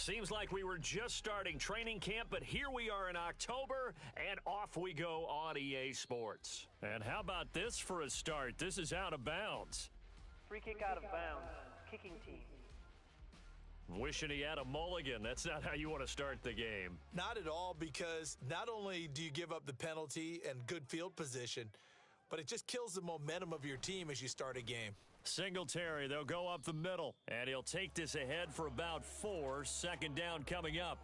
Seems like we were just starting training camp, but here we are in October, and off we go on EA Sports. And how about this for a start? This is out of bounds. Free kick out of bounds. Kicking team. Wishing he had a mulligan. That's not how you want to start the game. Not at all, because not only do you give up the penalty and good field position, but it just kills the momentum of your team as you start a game. Singletary, they'll go up the middle, and he'll take this ahead for about 4. Second down coming up.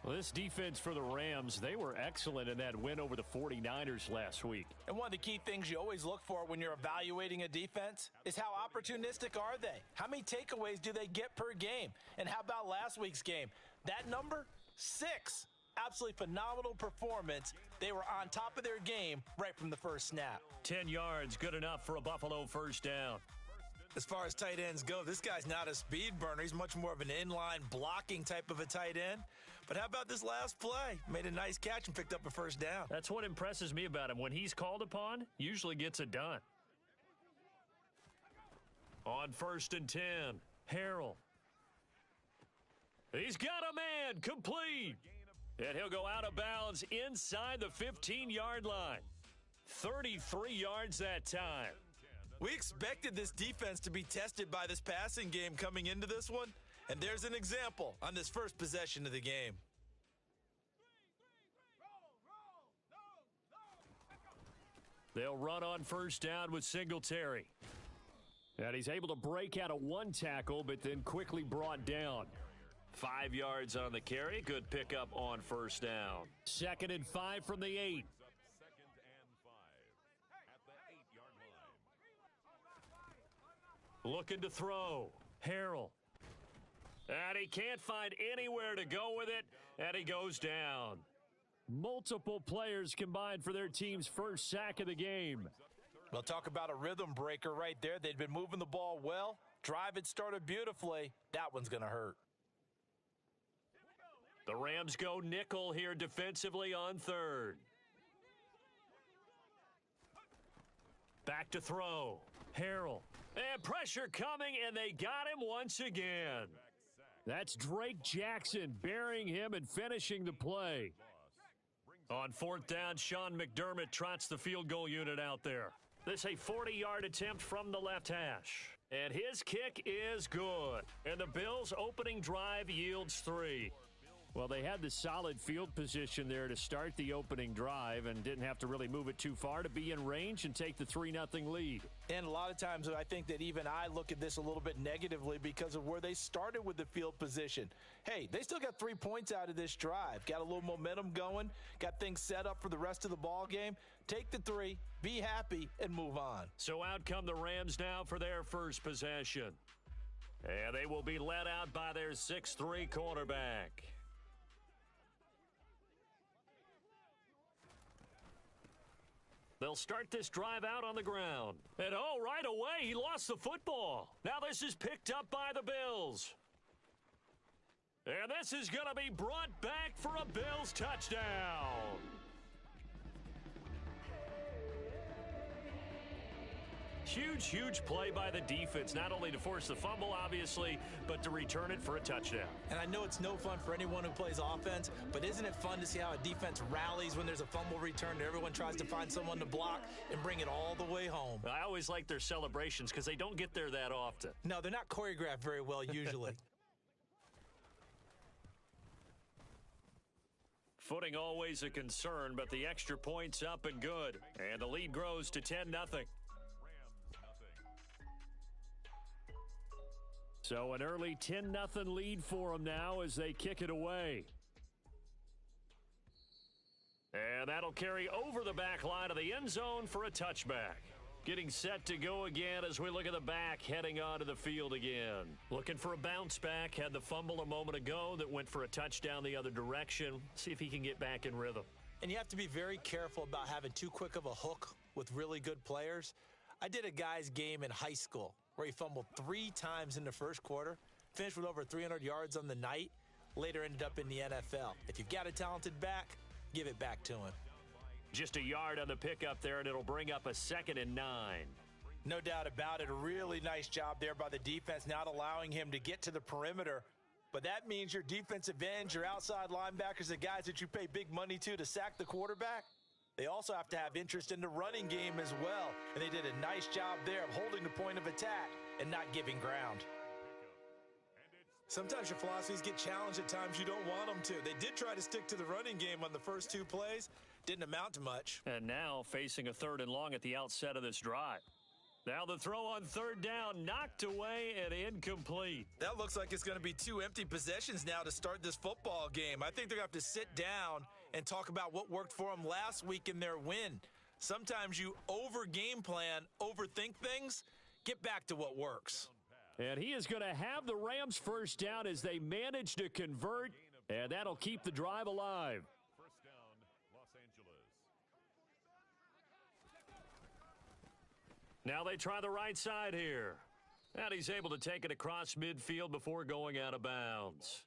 Well, this defense for the Rams, they were excellent in that win over the 49ers last week. And one of the key things you always look for when you're evaluating a defense is how opportunistic are they? How many takeaways do they get per game? And how about last week's game? That number, 6. Absolutely phenomenal performance. They were on top of their game right from the first snap. 10 yards, good enough for a Buffalo first down. As far as tight ends go, this guy's not a speed burner. He's much more of an inline blocking type of a tight end. But how about this last play? Made a nice catch and picked up a first down. That's what impresses me about him. When he's called upon, usually gets it done. On 1st and 10, Harrell. He's got a man, complete. And he'll go out of bounds inside the 15-yard line. 33 yards that time. We expected this defense to be tested by this passing game coming into this one, and there's an example on this first possession of the game. They'll run on first down with Singletary. And he's able to break out of one tackle, but then quickly brought down. 5 yards on the carry. Good pickup on first down. 2nd and 5 from the 8. 2nd and 5 at the 8-yard line. Looking to throw. Harrell. And he can't find anywhere to go with it, and he goes down. Multiple players combined for their team's first sack of the game. We'll talk about a rhythm breaker right there. They'd been moving the ball well. Drive had started beautifully. That one's going to hurt. The Rams go nickel here defensively on 3rd. Back to throw. Harrell. And pressure coming, and they got him once again. That's Drake Jackson burying him and finishing the play. On 4th down, Sean McDermott trots the field goal unit out there. This a 40-yard attempt from the left hash. And his kick is good. And the Bills' opening drive yields 3. Well, they had the solid field position there to start the opening drive and didn't have to really move it too far to be in range and take the 3-0 lead. And a lot of times I think that even I look at this a little bit negatively because of where they started with the field position. Hey, they still got 3 points out of this drive. Got a little momentum going. Got things set up for the rest of the ball game. Take the 3, be happy, and move on. So out come the Rams now for their first possession. And they will be led out by their 6'3" quarterback. They'll start this drive out on the ground. And right away, he lost the football. Now this is picked up by the Bills. And this is going to be brought back for a Bills touchdown. Huge play by the defense, not only to force the fumble, obviously, but to return it for a touchdown. And I know it's no fun for anyone who plays offense, but isn't it fun to see how a defense rallies when there's a fumble return and everyone tries to find someone to block and bring it all the way home? I always like their celebrations because they don't get there that often. No, they're not choreographed very well usually. Footing always a concern, but the extra point's up and good. And the lead grows to 10-0. So an early 10-0 lead for them now as they kick it away. And that'll carry over the back line of the end zone for a touchback. Getting set to go again as we look at the back heading onto the field again. Looking for a bounce back. Had the fumble a moment ago that went for a touchdown the other direction. See if he can get back in rhythm. And you have to be very careful about having too quick of a hook with really good players. I did a guy's game in high school where he fumbled 3 times in the first quarter, finished with over 300 yards on the night, later ended up in the NFL. If you've got a talented back, give it back to him. Just a yard on the pickup there, and it'll bring up a 2nd and 9. No doubt about it. A really nice job there by the defense, not allowing him to get to the perimeter But that means your defensive ends, your outside linebackers, the guys that you pay big money to sack the quarterback, they also have to have interest in the running game as well. And they did a nice job there of holding the point of attack and not giving ground. Sometimes your philosophies get challenged at times you don't want them to. They did try to stick to the running game on the first 2 plays. Didn't amount to much. And now facing a 3rd and long at the outset of this drive. Now the throw on 3rd down, knocked away and incomplete. That looks like it's going to be 2 empty possessions now to start this football game. I think they're going to have to sit down and talk about what worked for them last week in their win. Sometimes you over-game plan, overthink things. Get back to what works. And he is going to have the Rams first down as they manage to convert, and that'll keep the drive alive. First down, Los Angeles. Now they try the right side here. And he's able to take it across midfield before going out of bounds.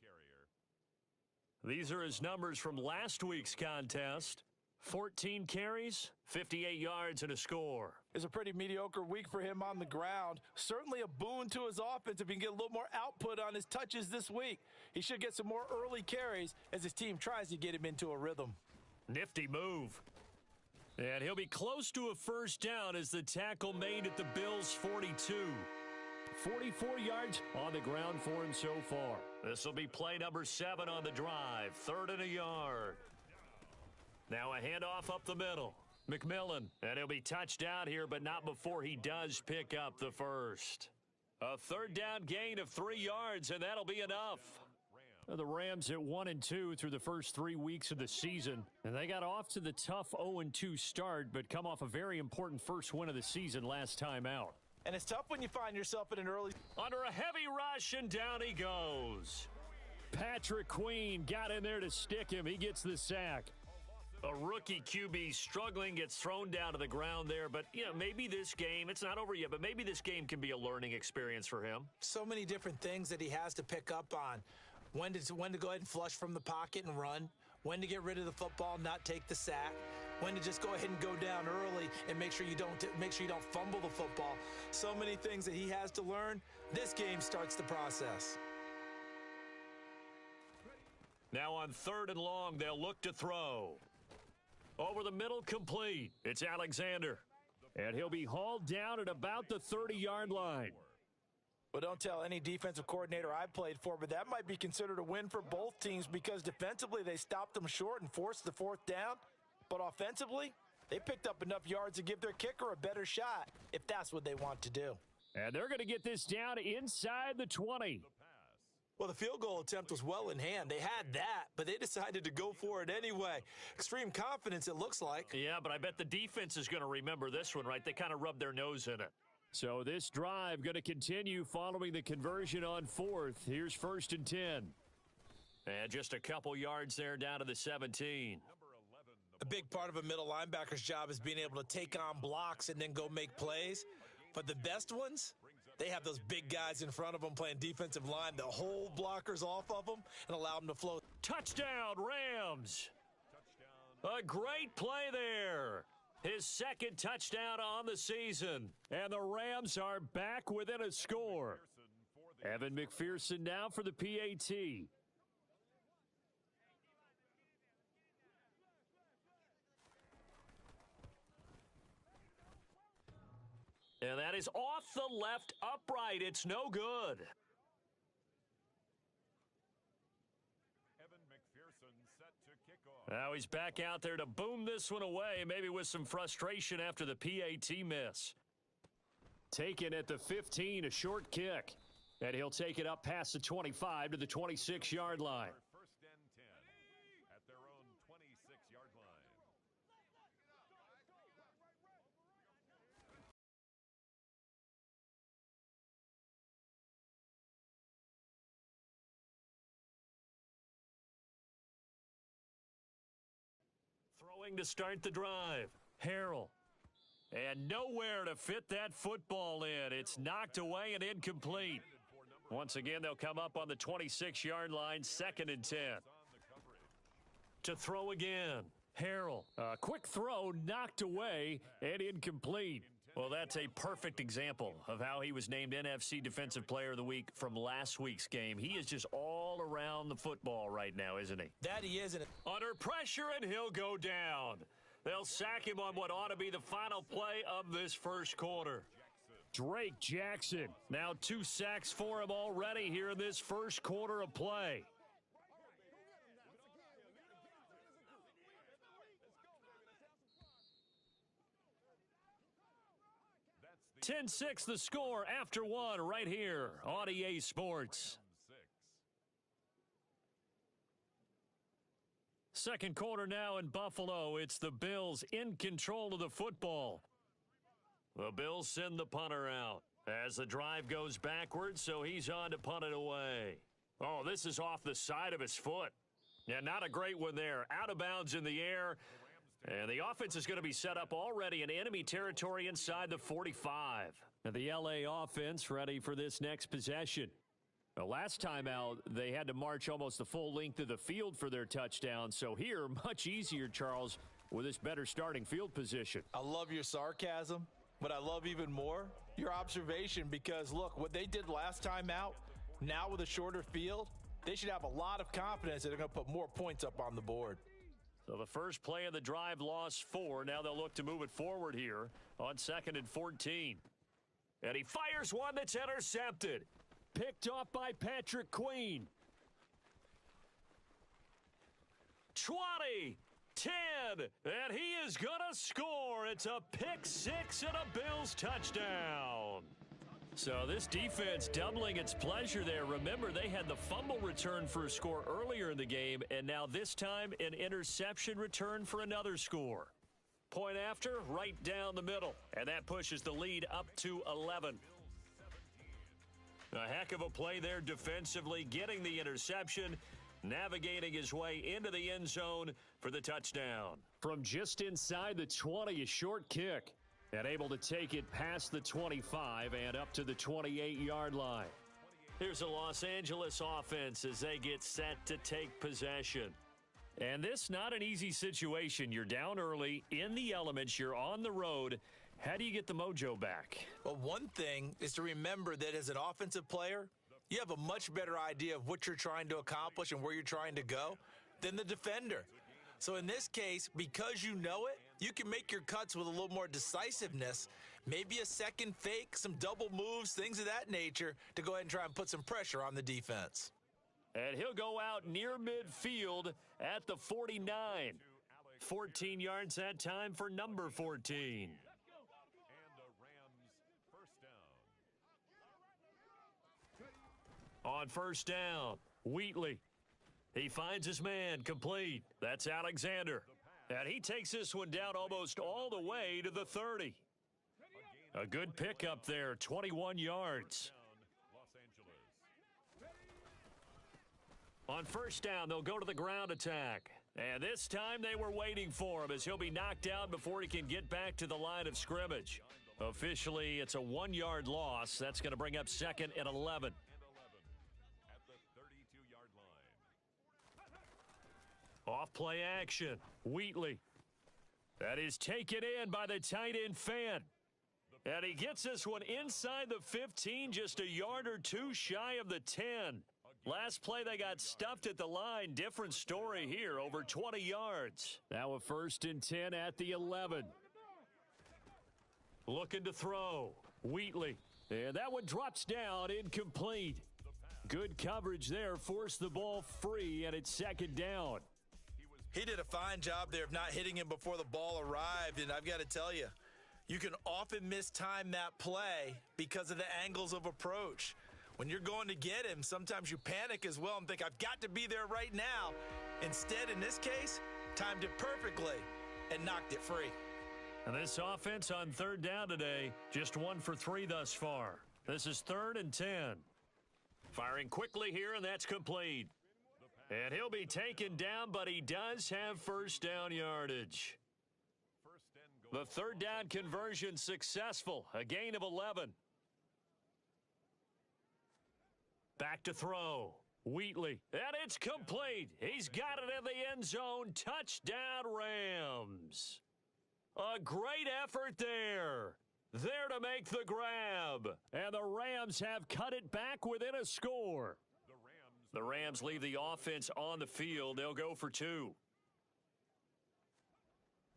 These are his numbers from last week's contest. 14 carries, 58 yards, and a score. It's a pretty mediocre week for him on the ground. Certainly a boon to his offense if he can get a little more output on his touches this week. He should get some more early carries as his team tries to get him into a rhythm. Nifty move. And he'll be close to a first down as the tackle made at the Bills' 42. 44 yards on the ground for him so far. This will be play number 7 on the drive. 3rd and a yard. Now a handoff up the middle. McMillan. And he'll be touched out here, but not before he does pick up the first. A 3rd down gain of 3 yards, and that'll be enough. The Rams at 1-2 through the first 3 weeks of the season. And they got off to the tough 0-2 start, but come off a very important first win of the season last time out. And it's tough when you find yourself in an early... Under a heavy rush, and down he goes. Patrick Queen got in there to stick him. He gets the sack. A rookie QB struggling, gets thrown down to the ground there. But, you know, maybe this game, it's not over yet, but maybe this game can be a learning experience for him. So many different things that he has to pick up on. When to go ahead and flush from the pocket and run. When to get rid of the football and not take the sack. When to just go ahead and go down early and make sure you don't fumble the football. So many things that he has to learn. This game starts the process. Now on 3rd and long, they'll look to throw. Over the middle, complete. It's Alexander. And he'll be hauled down at about the 30-yard line. Well, don't tell any defensive coordinator I've played for, but that might be considered a win for both teams because defensively they stopped them short and forced the 4th down. But offensively, they picked up enough yards to give their kicker a better shot if that's what they want to do. And they're going to get this down inside the 20. Well, the field goal attempt was well in hand. They had that, but they decided to go for it anyway. Extreme confidence, it looks like. Yeah, but I bet the defense is going to remember this one, right? They kind of rubbed their nose in it. So this drive going to continue following the conversion on 4th. Here's 1st and 10. And just a couple yards there down to the 17. A big part of a middle linebacker's job is being able to take on blocks and then go make plays. But the best ones, they have those big guys in front of them playing defensive line that hold blockers off of them and allow them to float. Touchdown, Rams. A great play there. His 2nd touchdown on the season. And the Rams are back within a score. Evan McPherson now for the PAT. And that is off the left upright. It's no good. Evan McPherson set to kick off. Now he's back out there to boom this one away, maybe with some frustration after the PAT miss. Taken at the 15, a short kick. And he'll take it up past the 25 to the 26-yard line. First and 10 at their own 26-yard line. Throwing to start the drive. Harrell. And nowhere to fit that football in. It's knocked away and incomplete. Once again, they'll come up on the 26-yard line, 2nd and 10. To throw again. Harrell. A quick throw knocked away and incomplete. Well, that's a perfect example of how he was named NFC Defensive Player of the Week from last week's game. He is just all around the football right now, isn't he? That he is. Under pressure, and he'll go down. They'll sack him on what ought to be the final play of this first quarter. Drake Jackson, now 2 sacks for him already here in this first quarter of play. 10-6 the score after one right here on EA Sports. Second quarter now in Buffalo. It's the Bills in control of the football. The Bills send the punter out as the drive goes backwards, so he's on to punt it away. Oh, this is off the side of his foot. Yeah, not a great one there. Out of bounds in the air. And the offense is going to be set up already in enemy territory inside the 45. And the LA offense ready for this next possession. The last time out, they had to march almost the full length of the field for their touchdown. So here, much easier, Charles, with this better starting field position. I love your sarcasm, but I love even more your observation because, look, what they did last time out, now with a shorter field, they should have a lot of confidence that they're going to put more points up on the board. So the first play of the drive lost 4. Now they'll look to move it forward here on 2nd and 14. And he fires one that's intercepted. Picked off by Patrick Queen. 20, 10, and he is going to score. It's a pick 6 and a Bills touchdown. So this defense doubling its pleasure there. Remember, they had the fumble return for a score earlier in the game, and now this time an interception return for another score. Point after, right down the middle, and that pushes the lead up to 11. A heck of a play there defensively, getting the interception, navigating his way into the end zone for the touchdown. From just inside the 20, a short kick. And able to take it past the 25 and up to the 28-yard line. Here's a Los Angeles offense as they get set to take possession. And this not an easy situation. You're down early, in the elements, you're on the road. How do you get the mojo back? Well, one thing is to remember that as an offensive player, you have a much better idea of what you're trying to accomplish and where you're trying to go than the defender. So in this case, because you know it, you can make your cuts with a little more decisiveness, maybe a second fake, some double moves, things of that nature to go ahead and try and put some pressure on the defense. And he'll go out near midfield at the 49. 14 yards that time for number 14. And the Rams first down. On first down, Wheatley. He finds his man complete. That's Alexander. And he takes this one down almost all the way to the 30. A good pickup there, 21 yards. On first down, they'll go to the ground attack. And this time they were waiting for him as he'll be knocked down before he can get back to the line of scrimmage. Officially, it's a 1-yard loss. That's going to bring up 2nd and 11. Off play action, Wheatley. That is taken in by the tight end Fan. And he gets this one inside the 15, just a yard or two shy of the 10. Last play they got stuffed at the line. Different story here, over 20 yards. Now a 1st and 10 at the 11. Looking to throw, Wheatley. And that one drops down, incomplete. Good coverage there, forced the ball free, and it's 2nd down. He did a fine job there of not hitting him before the ball arrived, and I've got to tell you, you can often mistime that play because of the angles of approach. When you're going to get him, sometimes you panic as well and think, I've got to be there right now. Instead, in this case, timed it perfectly and knocked it free. And this offense on 3rd down today, just 1 for 3 thus far. This is 3rd and 10. Firing quickly here, and that's complete. And he'll be taken down, but he does have first down yardage. The 3rd down conversion successful, a gain of 11. Back to throw, Wheatley, and it's complete. He's got it in the end zone. Touchdown, Rams. A great effort there. There to make the grab. And the Rams have cut it back within a score. The Rams leave the offense on the field. They'll go for two.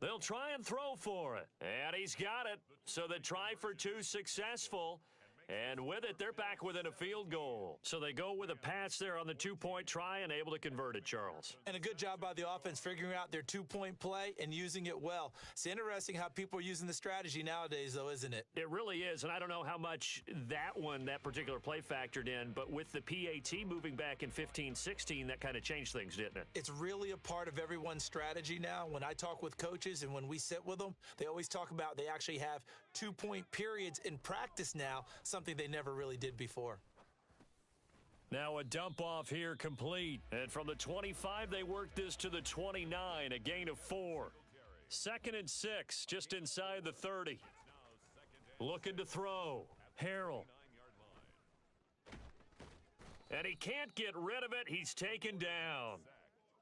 They'll try and throw for it. And he's got it. So the try for two successful. And with it, they're back within a field goal. So they go with a pass there on the two-point try and able to convert it, Charles. And a good job by the offense figuring out their two-point play and using it well. It's interesting how people are using the strategy nowadays, though, isn't it? It really is, and I don't know how much that particular play factored in, but with the PAT moving back in 15-16, that kind of changed things, didn't it? It's really a part of everyone's strategy now. When I talk with coaches and when we sit with them, they always talk about they actually have two-point periods in practice now, something they never really did before. Now a dump off here complete. And from the 25, they work this to the 29, a gain of 4. 2nd and 6, just inside the 30. Looking to throw. Harrell. And he can't get rid of it. He's taken down.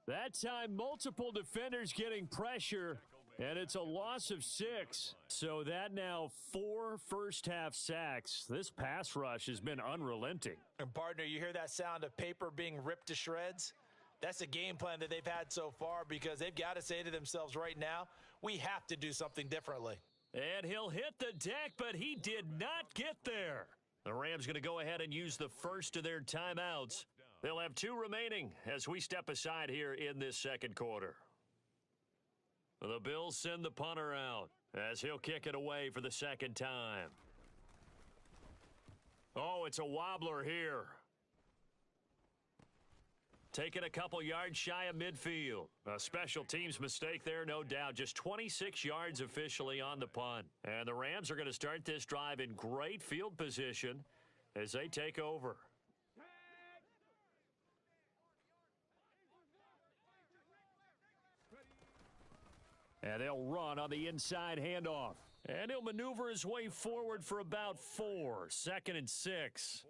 That time, multiple defenders getting pressure. And it's a loss of 6. So that now 4 first-half sacks. This pass rush has been unrelenting. And, partner, you hear that sound of paper being ripped to shreds? That's a game plan that they've had so far because they've got to say to themselves right now, we have to do something differently. And he'll hit the deck, but he did not get there. The Rams going to go ahead and use the first of their timeouts. They'll have 2 remaining as we step aside here in this second quarter. The Bills send the punter out as he'll kick it away for the second time. Oh, it's a wobbler here. Taking a couple yards shy of midfield. A special teams mistake there, no doubt. Just 26 yards officially on the punt. And the Rams are going to start this drive in great field position as they take over. And they'll run on the inside handoff. And he'll maneuver his way forward for about 4. 2nd and 6.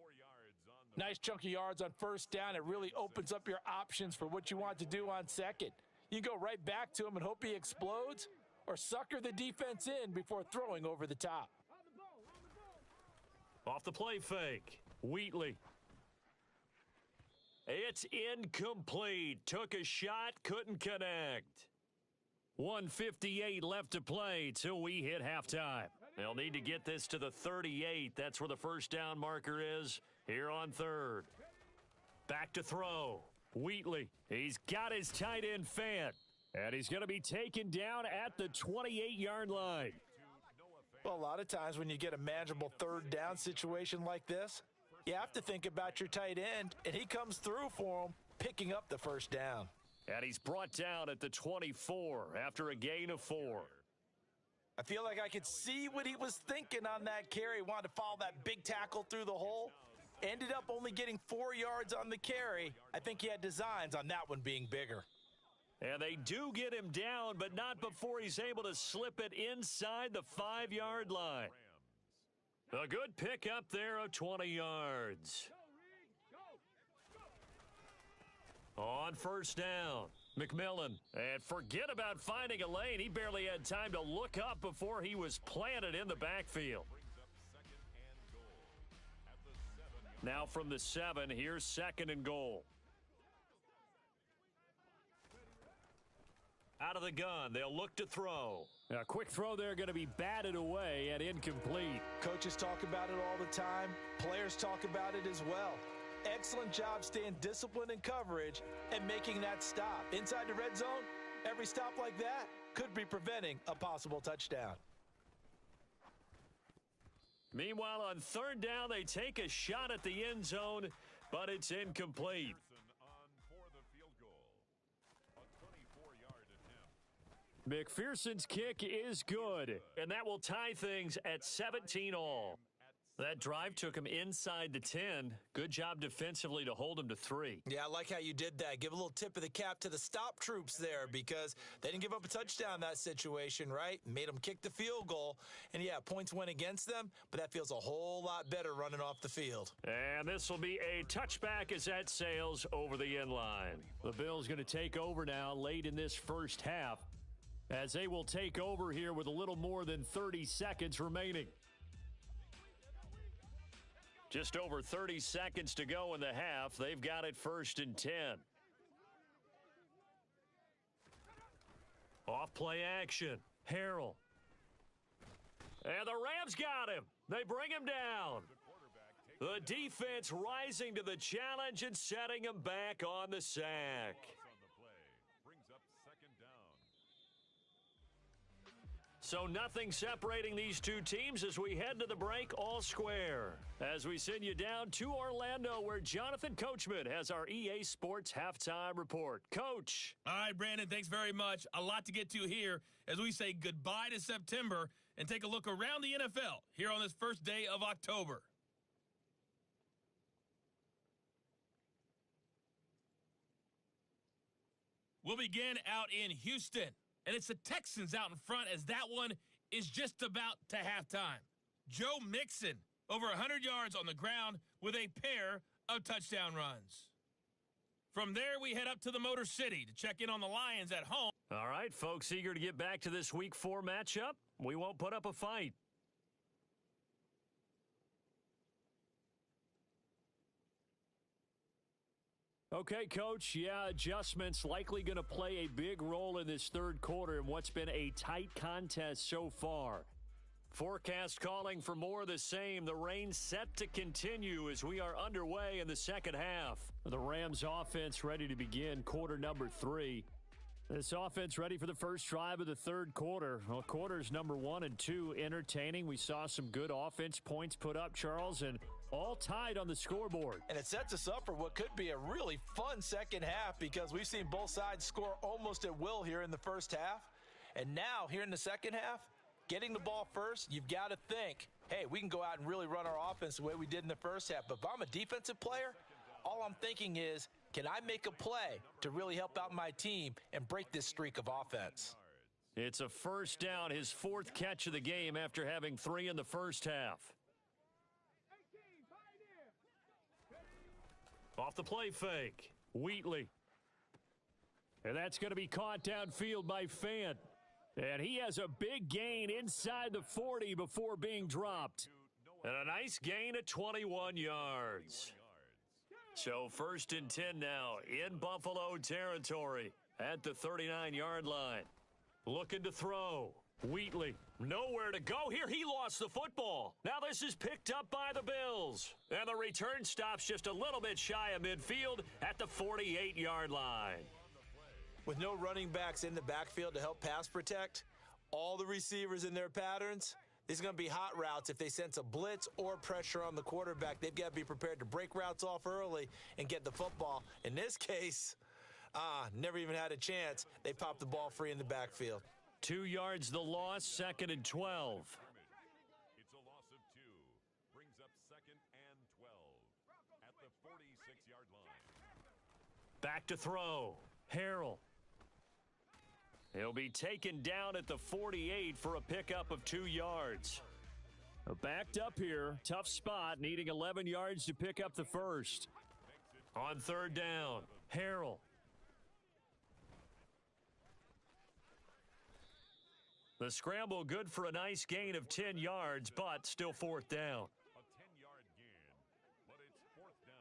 Nice chunk of yards on first down. It really opens up your options for what you want to do on second. You go right back to him and hope he explodes or sucker the defense in before throwing over the top. Off the play fake. Wheatley. It's incomplete. Took a shot, couldn't connect. 1:58 left to play till we hit halftime. They'll need to get this to the 38. That's where the first down marker is here on 3rd. Back to throw. Wheatley. He's got his tight end Fant. And he's going to be taken down at the 28-yard line. Well, a lot of times when you get a manageable 3rd down situation like this, you have to think about your tight end, and he comes through for him, picking up the first down. And he's brought down at the 24 after a gain of 4. I feel like I could see what he was thinking on that carry. Wanted to follow that big tackle through the hole. Ended up only getting 4 yards on the carry. I think he had designs on that one being bigger. And they do get him down, but not before he's able to slip it inside the 5-yard line. A good pickup there of 20 yards. On first down, McMillan. And forget about finding a lane. He barely had time to look up before he was planted in the backfield. Now from the 7, here's 2nd and goal. Out of the gun, they'll look to throw. A quick throw there going to be batted away and incomplete. Coaches talk about it all the time. Players talk about it as well. Excellent job staying disciplined in coverage and making that stop. Inside the red zone, every stop like that could be preventing a possible touchdown. Meanwhile, on 3rd down, they take a shot at the end zone, but it's incomplete. McPherson's kick is good, and that will tie things at 17 all. That drive took him inside the 10. Good job defensively to hold him to 3. Yeah, I like how you did that. Give a little tip of the cap to the stop troops there because they didn't give up a touchdown in that situation, right? Made them kick the field goal. And, yeah, points went against them, but that feels a whole lot better running off the field. And this will be a touchback as that sails over the end line. The Bills going to take over now late in this first half as they will take over here with a little more than 30 seconds remaining. Just over 30 seconds to go in the half. They've got it 1st and 10. Off play action. Harrell. And the Rams got him. They bring him down. The defense rising to the challenge and setting him back on the sack. So nothing separating these two teams as we head to the break all square. As we send you down to Orlando where Jonathan Coachman has our EA Sports Halftime Report. Coach. All right, Brandon, thanks very much. A lot to get to here as we say goodbye to September and take a look around the NFL here on this first day of October. We'll begin out in Houston. And it's the Texans out in front as that one is just about to halftime. Joe Mixon, over 100 yards on the ground with a pair of touchdown runs. From there, we head up to the Motor City to check in on the Lions at home. All right, folks, eager to get back to this Week 4 matchup. We won't put up a fight. Okay, Coach, adjustments likely going to play a big role in this third quarter in what's been a tight contest so far. Forecast calling for more of the same. The rain set to continue as we are underway in the second half. The Rams offense ready to begin quarter number 3. This offense ready for the first drive of the third quarter. Well, quarters number 1 and 2 entertaining. We saw some good offense points put up, Charles, and all tied on the scoreboard. And it sets us up for what could be a really fun second half because we've seen both sides score almost at will here in the first half. And now, here in the second half, getting the ball first, you've got to think, hey, we can go out and really run our offense the way we did in the first half. But if I'm a defensive player, all I'm thinking is, can I make a play to really help out my team and break this streak of offense? It's a first down, his 4th catch of the game after having 3 in the first half. Off the play fake, Wheatley. And that's going to be caught downfield by Fant. And he has a big gain inside the 40 before being dropped. And a nice gain of 21 yards. So 1st and 10 now in Buffalo territory at the 39-yard line. Looking to throw. Wheatley, nowhere to go here. He lost the football. Now this is picked up by the Bills. And the return stops just a little bit shy of midfield at the 48-yard line. With no running backs in the backfield to help pass protect, all the receivers in their patterns, these are going to be hot routes if they sense a blitz or pressure on the quarterback. They've got to be prepared to break routes off early and get the football. In this case, never even had a chance. They popped the ball free in the backfield. 2 yards the loss, 2nd and 12. It's a loss of 2. Brings up 2nd and 12 at the 46-yard line. Back to throw. Harrell. He'll be taken down at the 48 for a pickup of 2 yards. Backed up here. Tough spot, needing 11 yards to pick up the first. On 3rd down, Harrell. The scramble good for a nice gain of 10 yards, but still 4th down. A 10-yard gain, but it's 4th down.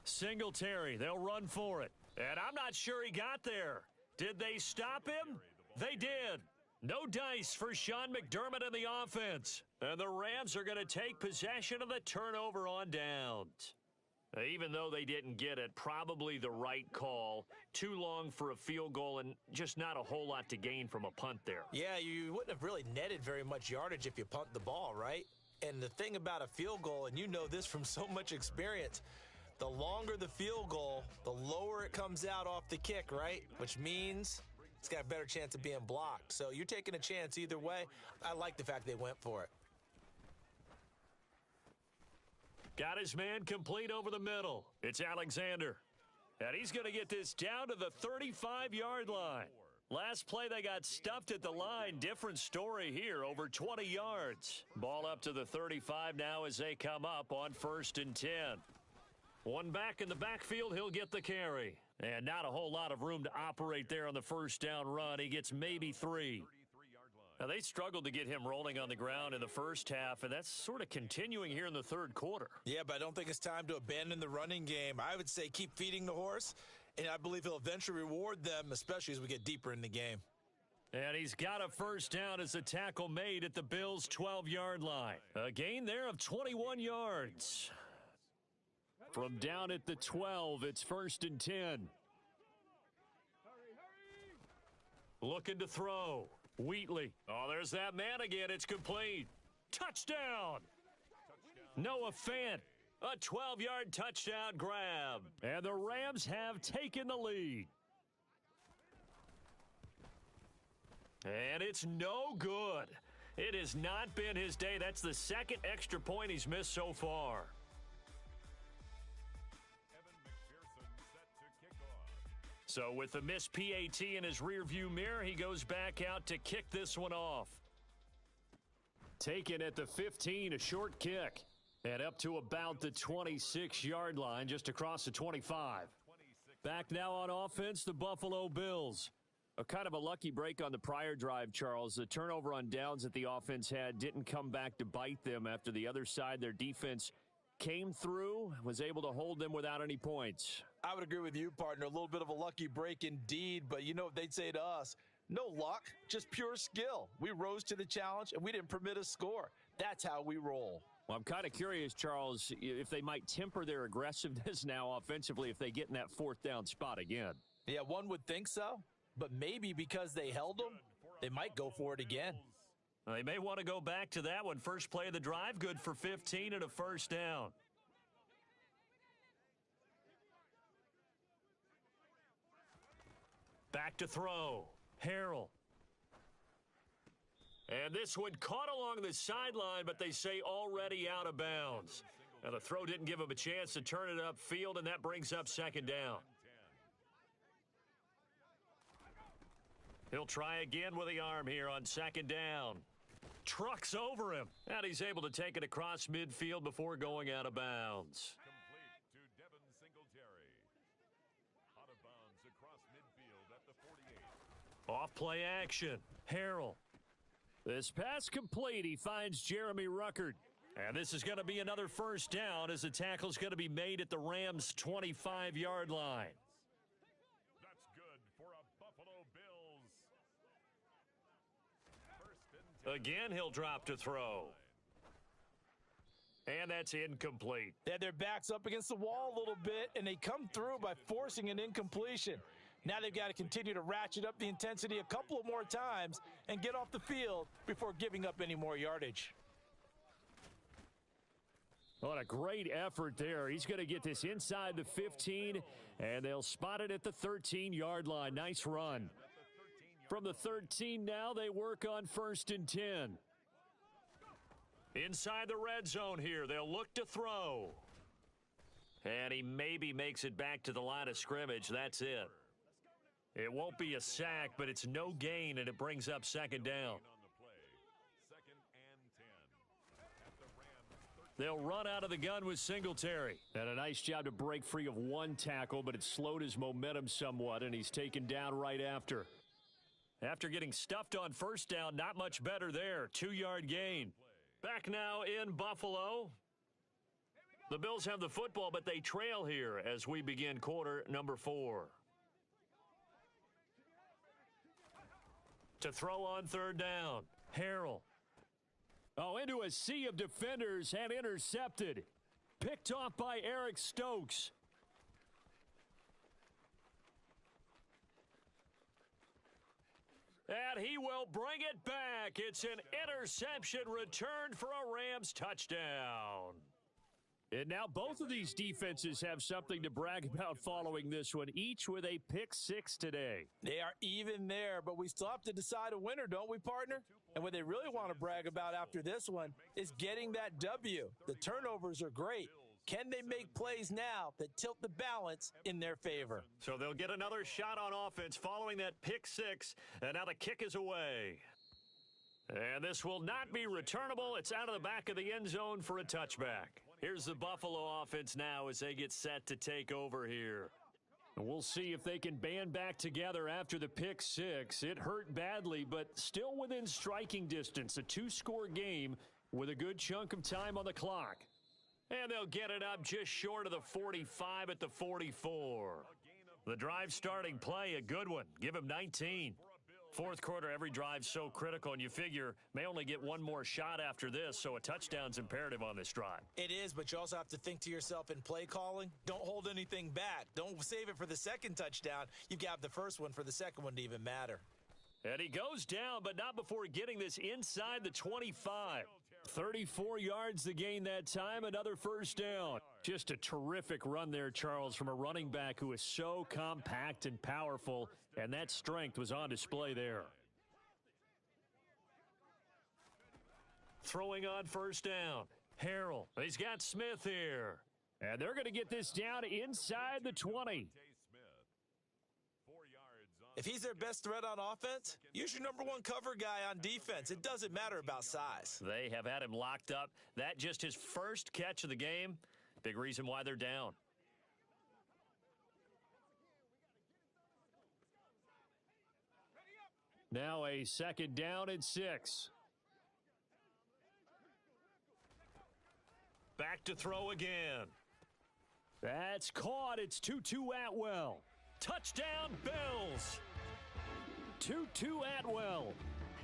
Singletary, they'll run for it. And I'm not sure he got there. Did they stop him? They did. No dice for Sean McDermott and the offense. And the Rams are going to take possession of the turnover on downs. Even though they didn't get it, probably the right call. Too long for a field goal and just not a whole lot to gain from a punt there. Yeah, you wouldn't have really netted very much yardage if you punt the ball, right? And the thing about a field goal, and you know this from so much experience, the longer the field goal, the lower it comes out off the kick, right? Which means it's got a better chance of being blocked. So you're taking a chance either way. I like the fact they went for it. Got his man complete over the middle. It's Alexander. And he's going to get this down to the 35-yard line. Last play, they got stuffed at the line. Different story here, over 20 yards. Ball up to the 35 now as they come up on 1st and 10. One back in the backfield, he'll get the carry. And not a whole lot of room to operate there on the first down run. He gets maybe 3. Now, they struggled to get him rolling on the ground in the first half, and that's sort of continuing here in the third quarter. Yeah, but I don't think it's time to abandon the running game. I would say keep feeding the horse, and I believe he'll eventually reward them, especially as we get deeper in the game. And he's got a first down as the tackle made at the Bills' 12-yard line. A gain there of 21 yards. From down at the 12, it's 1st and 10. Looking to throw. Wheatley. Oh, there's that man again. It's complete. Touchdown. Noah Fant. A 12-yard touchdown grab. And the Rams have taken the lead. And it's no good. It has not been his day. That's the second extra point he's missed so far. So with the missed PAT in his rearview mirror, he goes back out to kick this one off. Taken at the 15, a short kick. And up to about the 26-yard line, just across the 25. Back now on offense, the Buffalo Bills. A kind of a lucky break on the prior drive, Charles. The turnover on downs that the offense had didn't come back to bite them after the other side. Their defense came through, was able to hold them without any points. I would agree with you, partner. A little bit of a lucky break indeed, but you know what they'd say to us? No luck, just pure skill. We rose to the challenge, and we didn't permit a score. That's how we roll. Well, I'm kind of curious, Charles, if they might temper their aggressiveness now offensively if they get in that 4th down spot again. Yeah, one would think so, but maybe because they held them, they might go for it again. They may want to go back to that one. First play of the drive, good for 15 and a first down. Back to throw. Harrell. And this one caught along the sideline, but they say already out of bounds. Now, the throw didn't give him a chance to turn it upfield, and that brings up 2nd down. He'll try again with the arm here on 2nd down. Trucks over him, and he's able to take it across midfield before going out of bounds. Off play action. Harrell. This pass complete. He finds Jeremy Ruckert. And this is going to be another first down as the tackle's going to be made at the Rams' 25-yard line. That's good for a Buffalo Bills. Again, he'll drop to throw. And that's incomplete. They had their backs up against the wall a little bit, and they come through by forcing an incompletion. Now they've got to continue to ratchet up the intensity a couple of more times and get off the field before giving up any more yardage. What a great effort there. He's going to get this inside the 15, and they'll spot it at the 13-yard line. Nice run. From the 13 now, they work on 1st and 10. Inside the red zone here, they'll look to throw. And he maybe makes it back to the line of scrimmage. That's it. It won't be a sack, but it's no gain, and it brings up 2nd down. They'll run out of the gun with Singletary. And a nice job to break free of one tackle, but it slowed his momentum somewhat, and he's taken down right after. After getting stuffed on 1st down, not much better there. 2-yard gain. Back now in Buffalo. The Bills have the football, but they trail here as we begin quarter number 4. To throw on 3rd down. Harrell. Oh, into a sea of defenders and intercepted. Picked off by Eric Stokes. And he will bring it back. It's an interception returned for a Rams touchdown. And now both of these defenses have something to brag about following this one, each with a pick 6 today. They are even there, but we still have to decide a winner, don't we, partner? And what they really want to brag about after this one is getting that W. The turnovers are great. Can they make plays now that tilt the balance in their favor? So they'll get another shot on offense following that pick 6, and now the kick is away. And this will not be returnable. It's out of the back of the end zone for a touchback. Here's the Buffalo offense now as they get set to take over here. We'll see if they can band back together after the pick six. It hurt badly, but still within striking distance. A two-score game with a good chunk of time on the clock. And they'll get it up just short of the 45 at the 44. The drive starting play, a good one. Give him 19. Fourth quarter, every drive so critical, and you figure may only get one more shot after this, so a touchdown's imperative on this drive. It is, but you also have to think to yourself in play calling, don't hold anything back. Don't save it for the second touchdown. You've got the first one for the second one to even matter. And he goes down, but not before getting this inside the 25. 34 yards to gain that time, another first down. Just a terrific run there, Charles, from a running back who is so compact and powerful, and that strength was on display there. Throwing on first down. Harrell. He's got Smith here. And they're going to get this down inside the 20. If he's their best threat on offense, use your number one cover guy on defense. It doesn't matter about size. They have had him locked up. That just his first catch of the game. Big reason why they're down. Now a second down and 6. Back to throw again. That's caught. It's 2-2 Atwell. Touchdown, Bills. 2-2 Atwell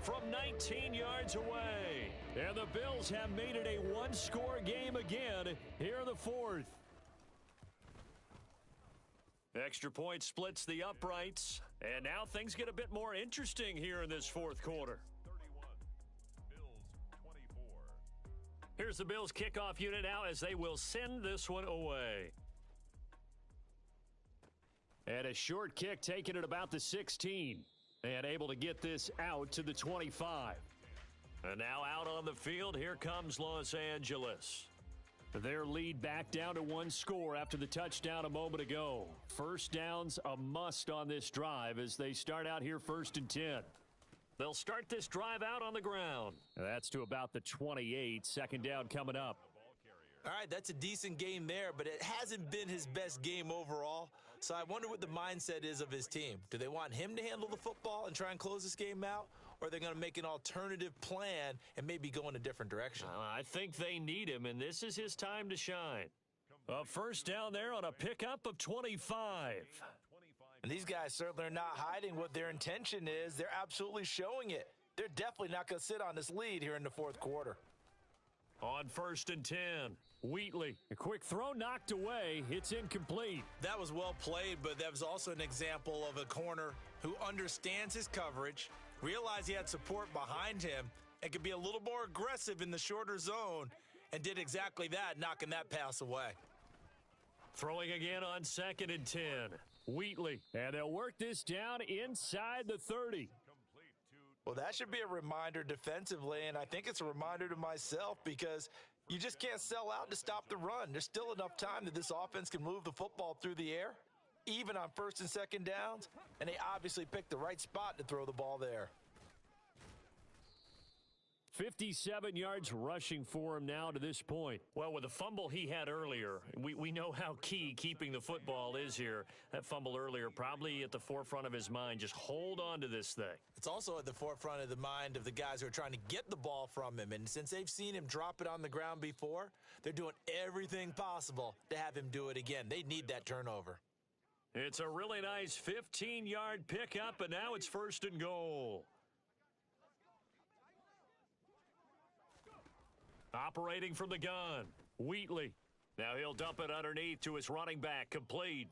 from 19 yards away. And the Bills have made it a one-score game again here in the fourth. Extra point splits the uprights. And now things get a bit more interesting here in this fourth quarter. 31, Bills 24. Here's the Bills kickoff unit now as they will send this one away. And a short kick taken at about the 16. And able to get this out to the 25. And now out on the field, here comes Los Angeles. Their lead back down to one score after the touchdown a moment ago. First down's a must on this drive as they start out here 1st and 10. They'll start this drive out on the ground. That's to about the 28. Second down coming up. All right, that's a decent game there, but it hasn't been his best game overall. So I wonder what the mindset is of his team. Do they want him to handle the football and try and close this game out? Or are they going to make an alternative plan and maybe go in a different direction? I think they need him, and this is his time to shine. A first down there on a pickup of 25. And these guys certainly are not hiding what their intention is. They're absolutely showing it. They're definitely not going to sit on this lead here in the fourth quarter. On 1st and 10, Wheatley. A quick throw knocked away. It's incomplete. That was well played, but that was also an example of a corner who understands his coverage, realized he had support behind him, and could be a little more aggressive in the shorter zone, and did exactly that, knocking that pass away. Throwing again on 2nd and 10. Wheatley. And they'll work this down inside the 30. Well, that should be a reminder defensively, and I think it's a reminder to myself because you just can't sell out to stop the run. There's still enough time that this offense can move the football through the air, even on 1st and 2nd downs, and they obviously picked the right spot to throw the ball there. 57 yards rushing for him now to this point. Well, with the fumble he had earlier, we know how key keeping the football is here. That fumble earlier probably at the forefront of his mind. Just hold on to this thing. It's also at the forefront of the mind of the guys who are trying to get the ball from him. And since they've seen him drop it on the ground before, they're doing everything possible to have him do it again. They need that turnover. It's a really nice 15-yard pickup, and now it's 1st and goal. Operating from the gun, Wheatley. Now he'll dump it underneath to his running back, complete.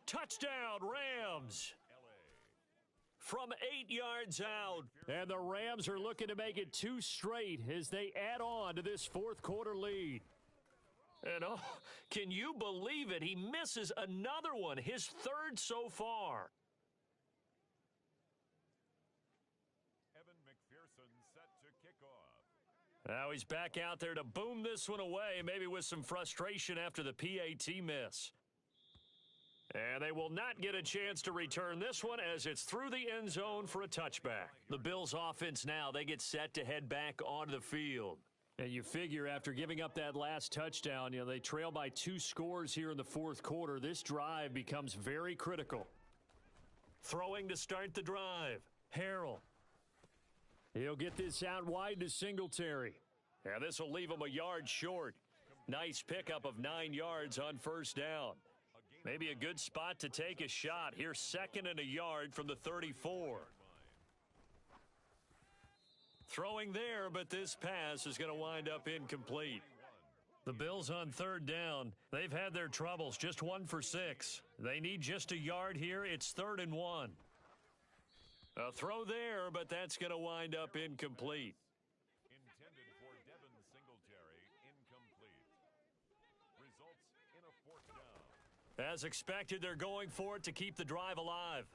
Touchdown, Rams. From 8 yards out. And the Rams are looking to make it 2 straight as they add on to this fourth quarter lead. And oh, can you believe it? He misses another one, his 3rd so far. Now he's back out there to boom this one away, maybe with some frustration after the PAT miss. And they will not get a chance to return this one as it's through the end zone for a touchback. The Bills offense now, they get set to head back onto the field. And you figure after giving up that last touchdown, they trail by 2 scores here in the fourth quarter. This drive becomes very critical. Throwing to start the drive. Harrell. He'll get this out wide to Singletary. And this will leave him a yard short. Nice pickup of 9 yards on first down. Maybe a good spot to take a shot. Here's 2nd and a yard from the 34. Throwing there, but this pass is going to wind up incomplete. The Bills on 3rd down. They've had their troubles, just 1 for 6. They need just a yard here. It's 3rd and 1. A throw there, but that's going to wind up incomplete. Intended for Devin Singletary, incomplete. Results in a 4th down. As expected, they're going for it to keep the drive alive.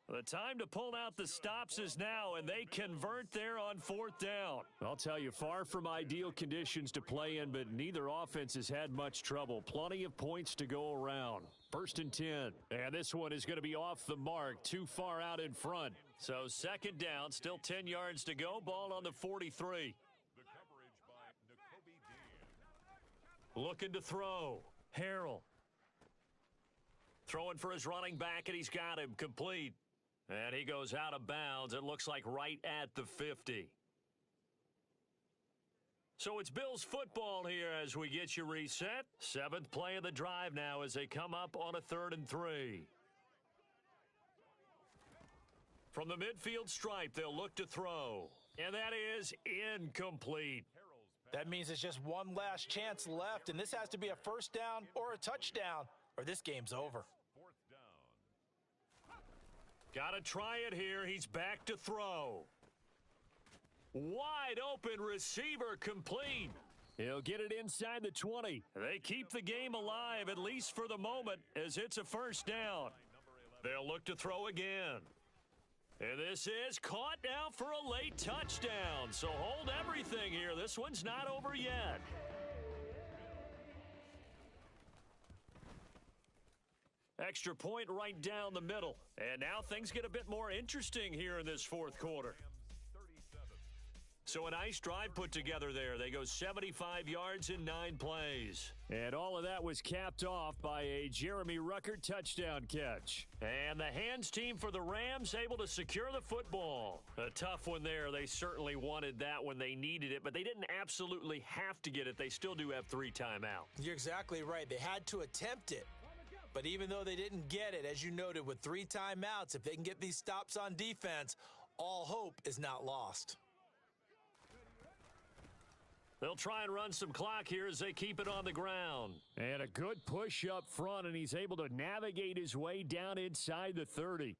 The time to pull out the stops is now, and they convert there on 4th down. I'll tell you, far from ideal conditions to play in, but neither offense has had much trouble. Plenty of points to go around. 1st and 10. And this one is going to be off the mark, too far out in front. So 2nd down, still 10 yards to go. Ball on the 43. The coverage by Nakobe Dean. Looking to throw. Harrell. Throwing for his running back, and he's got him complete. And he goes out of bounds, it looks like right at the 50. So it's Bills football here as we get you reset. 7th play of the drive now as they come up on a 3rd and 3. From the midfield stripe, they'll look to throw. And that is incomplete. That means it's just one last chance left, and this has to be a 1st down or a touchdown, or this game's over. Got to try it here. He's back to throw. Wide open receiver complete. He'll get it inside the 20. They keep the game alive, at least for the moment, as it's a 1st down. They'll look to throw again. And this is caught now for a late touchdown. So hold everything here. This one's not over yet. Extra point right down the middle. And now things get a bit more interesting here in this 4th quarter. So a nice drive put together there. They go 75 yards in 9 plays. And all of that was capped off by a Jeremy Ruckert touchdown catch. And the hands team for the Rams able to secure the football. A tough one there. They certainly wanted that when they needed it, but they didn't absolutely have to get it. They still do have 3 timeouts. You're exactly right. They had to attempt it. But even though they didn't get it, as you noted, with 3 timeouts, if they can get these stops on defense, all hope is not lost. They'll try and run some clock here as they keep it on the ground. And a good push up front, and he's able to navigate his way down inside the 30.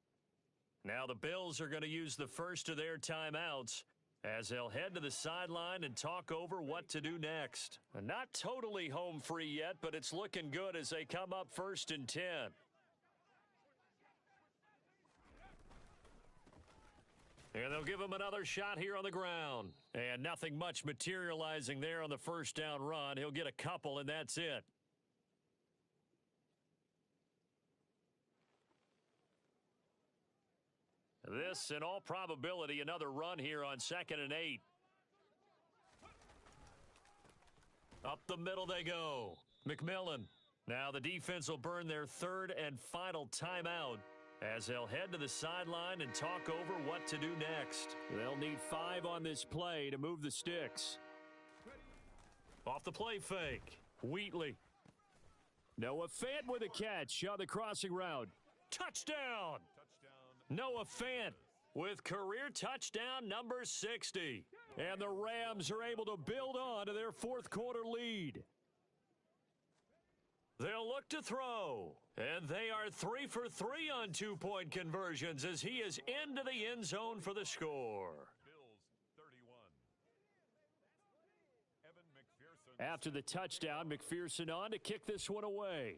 Now the Bills are going to use the first of their timeouts as they'll head to the sideline and talk over what to do next. Not totally home free yet, but it's looking good as they come up 1st and 10. And they'll give him another shot here on the ground. And nothing much materializing there on the 1st down run. He'll get a couple, and that's it. This, in all probability, another run here on 2nd and 8. Up the middle they go. McMillan. Now the defense will burn their 3rd and final timeout as they'll head to the sideline and talk over what to do next. They'll need 5 on this play to move the sticks. Off the play fake. Wheatley. Noah Fant with a catch on the crossing route. Touchdown! Noah Fant with career touchdown number 60. And the Rams are able to build on to their 4th quarter lead. They'll look to throw. And they are 3 for 3 on 2-point conversions as he is into the end zone for the score. Bills 31. After the touchdown, McPherson on to kick this one away.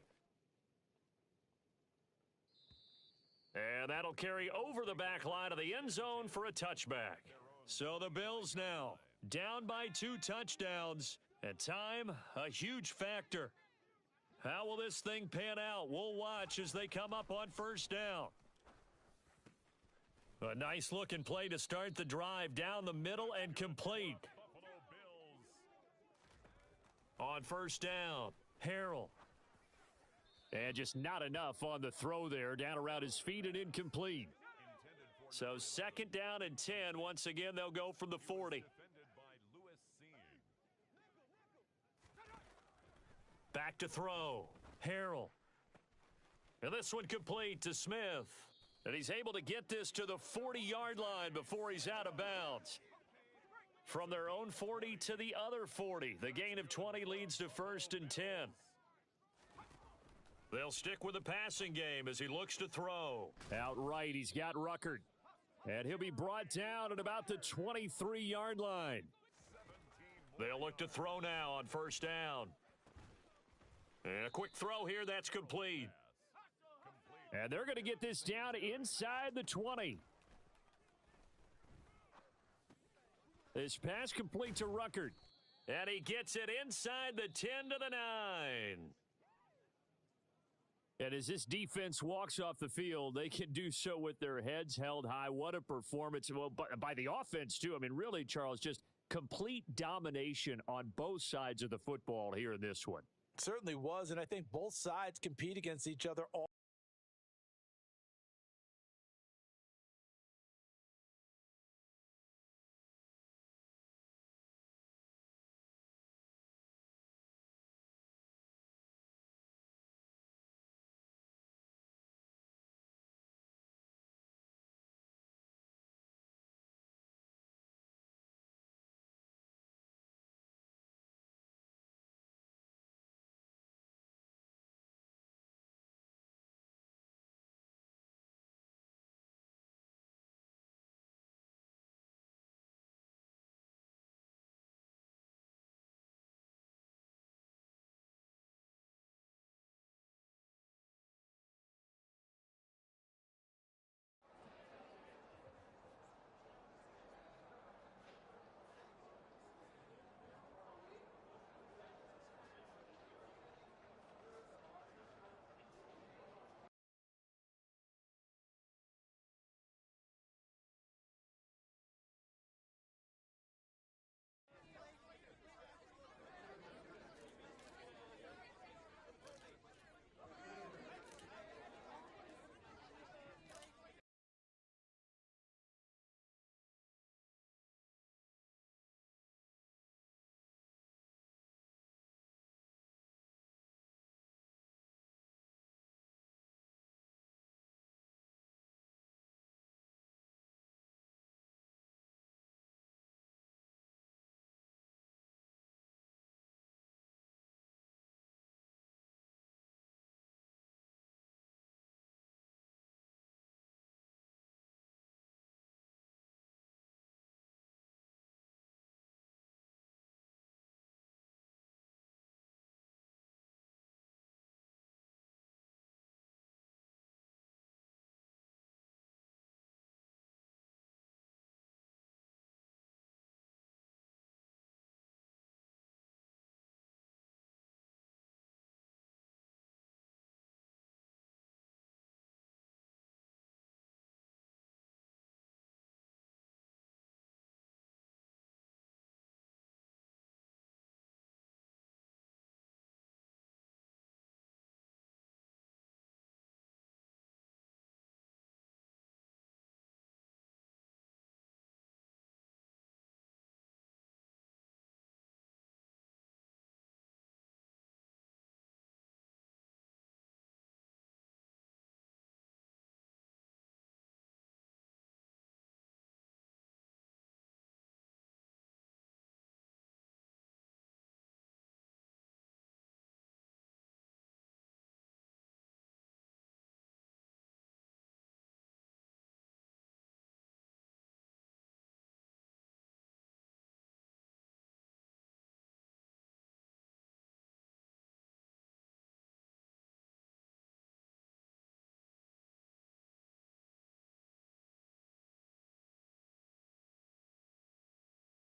And that'll carry over the back line of the end zone for a touchback. So the Bills now down by 2 touchdowns. And time, a huge factor. How will this thing pan out? We'll watch as they come up on 1st down. A nice looking play to start the drive down the middle and complete. On first down, Harrell. And just not enough on the throw there, down around his feet and incomplete. So second down and 10. Once again, they'll go from the 40. Back to throw, Harrell. And this one complete to Smith. And he's able to get this to the 40-yard line before he's out of bounds. From their own 40 to the other 40. The gain of 20 leads to first and 10. They'll stick with the passing game as he looks to throw. Outright, he's got Ruckert. And he'll be brought down at about the 23-yard line. They'll look to throw now on first down. And a quick throw here, that's complete. And they're going to get this down inside the 20. This pass complete to Ruckert. And he gets it inside the 10 to the 9. And as this defense walks off the field, they can do so with their heads held high. What a performance. Well, by the offense, too. I mean, really, Charles, just complete domination on both sides of the football here in this one. Certainly was, and I think both sides compete against each other all